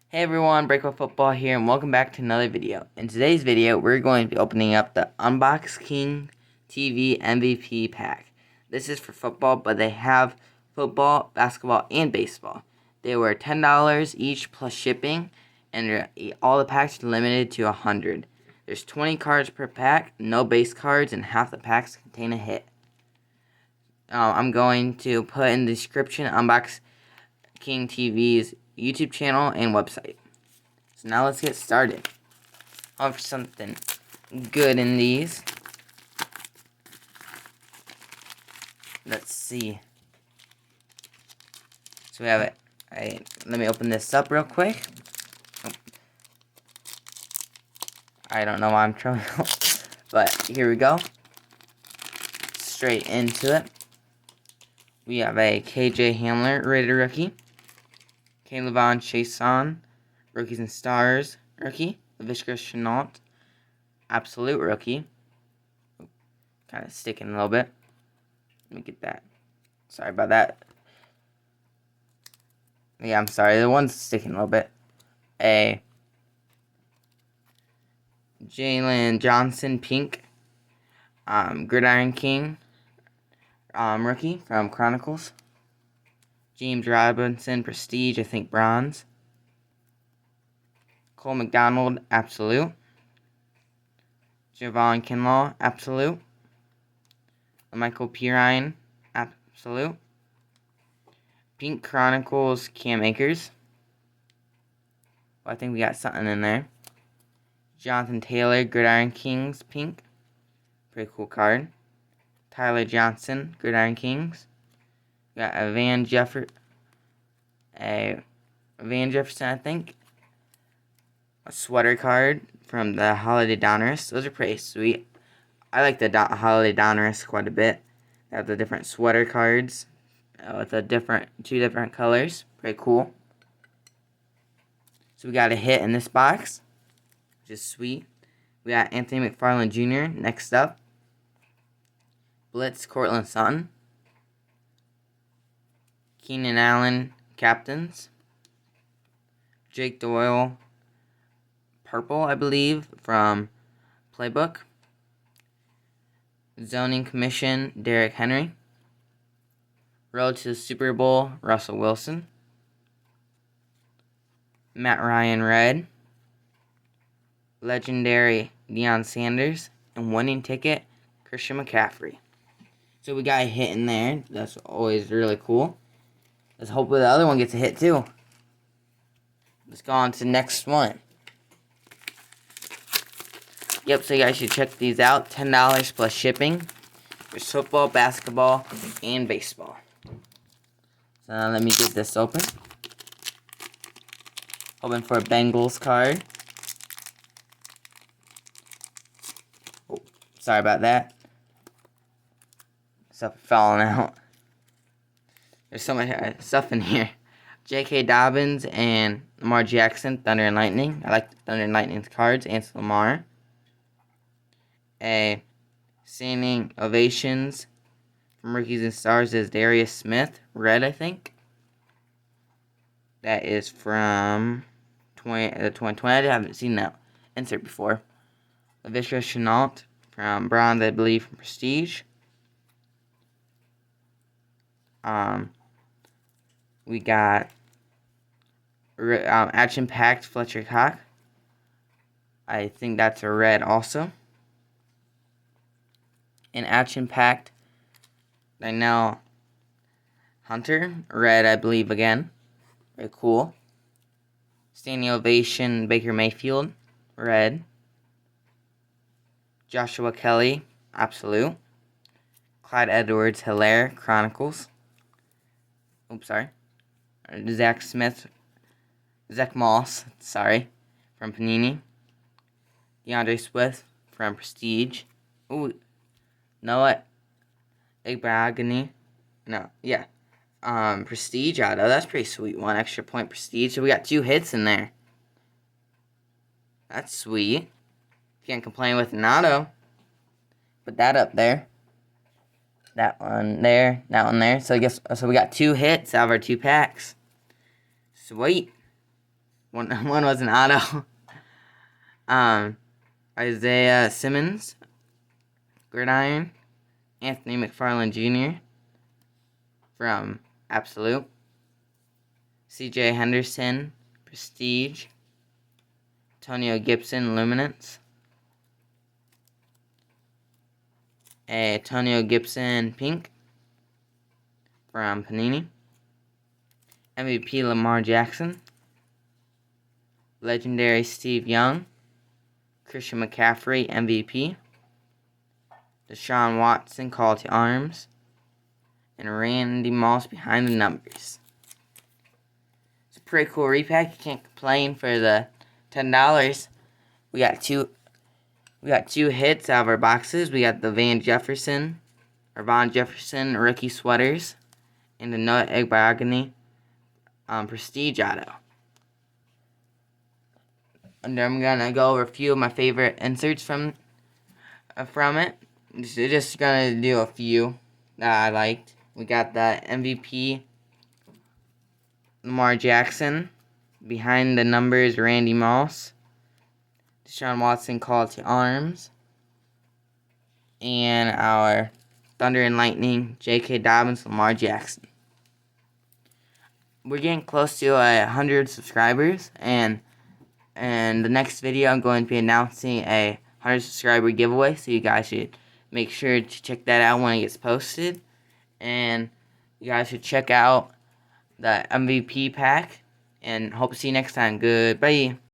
Hey everyone, Breakaway Football here, and welcome back to another video. In today's video, we're going to be opening up the Unbox King TV MVP pack. This is for football, but they have football, basketball, and baseball. They were $10 each plus shipping, and all the packs are limited to 100. There's 20 cards per pack, no base cards, and half the packs contain a hit. I'm going to put in the description Unbox King TV's YouTube channel and website. So now let's get started. I'll for something good in these. Let's see. So we have it. Let me open this up real quick. Oh. I don't know why I'm trying, but here we go. Straight into it. We have a KJ Hamler rated rookie. Caleb Chason, Rookies and Stars rookie. Laviska Shenault, absolute rookie. Kind of sticking a little bit. Let me get that. Sorry about that. Yeah, I'm sorry. The one's sticking a little bit. A Jalen Johnson pink. Gridiron King rookie from Chronicles. James Robinson Prestige, I think bronze. Cole McDonald absolute. Javon Kinlaw absolute. Michael Pirine absolute. Pink Chronicles Cam Akers. Well, I think we got something in there. Jonathan Taylor Gridiron Kings pink. Pretty cool card. Tyler Johnson Gridiron Kings. We got a Van Jefferson, I think. A sweater card from the Holiday Donruss. Those are pretty sweet. I like the Holiday Donruss quite a bit. They have the different sweater cards with the two different colors. Pretty cool. So we got a hit in this box, which is sweet. We got Anthony McFarland Jr. next up. Blitz Cortland Sutton. Keenan Allen captains. Jake Doyle purple, I believe, from Playbook. Zoning Commission Derrick Henry. Road to the Super Bowl Russell Wilson. Matt Ryan red. Legendary Deion Sanders. And winning ticket Christian McCaffrey. So we got a hit in there. That's always really cool. Let's hope the other one gets a hit too. Let's go on to the next one. Yep, so you guys should check these out. $10 plus shipping. There's football, basketball, and baseball. So now let me get this open. Hoping for a Bengals card. Oh, sorry about that. Stuff falling out. There's so much stuff in here. J.K. Dobbins and Lamar Jackson, Thunder and Lightning. I like the Thunder and Lightning's cards. And Lamar. A standing ovations from Rookies and Stars is Darius Smith, red, I think. That is from 2020. I haven't seen that insert before. Laviska Shenault from bronze, I believe, from Prestige. We got Action Packed Fletcher Cox. I think that's a red also. And Action Packed Donnell Hunter, red, I believe, again. Very cool. Standing Ovation Baker Mayfield, red. Joshua Kelly, absolute. Clyde Edwards-Helaire, Chronicles. Oops, sorry. Zach Moss, from Panini. DeAndre Swift from Prestige. Ooh, know what? Prestige auto. That's pretty sweet. One extra point Prestige. So we got 2 hits in there. That's sweet. Can't complain with an auto. Put that up there. That one there. That one there. So we got 2 hits out of our 2 packs. Sweet. One was an auto. Isaiah Simmons, Gridiron. Anthony McFarland Jr. from Absolute. CJ Henderson, Prestige. Antonio Gibson, Luminance. Antonio Gibson, Pink from Panini. MVP Lamar Jackson. Legendary Steve Young. Christian McCaffrey, MVP. Deshaun Watson, Call to Arms. And Randy Moss behind the numbers. It's a pretty cool repack. You can't complain for the $10. We got two hits out of our boxes. We got the Von Jefferson rookie sweaters and the Noah Eggbogany Prestige auto. And I'm gonna go over a few of my favorite inserts from it. Just gonna do a few that I liked. We got the MVP Lamar Jackson, behind the numbers Randy Moss, Deshaun Watson Call to Arms, and our Thunder and Lightning J.K. Dobbins Lamar Jackson. We're getting close to 100 subscribers, and the next video I'm going to be announcing a 100 subscriber giveaway, so you guys should make sure to check that out when it gets posted. And you guys should check out the MVP pack, and hope to see you next time. Goodbye.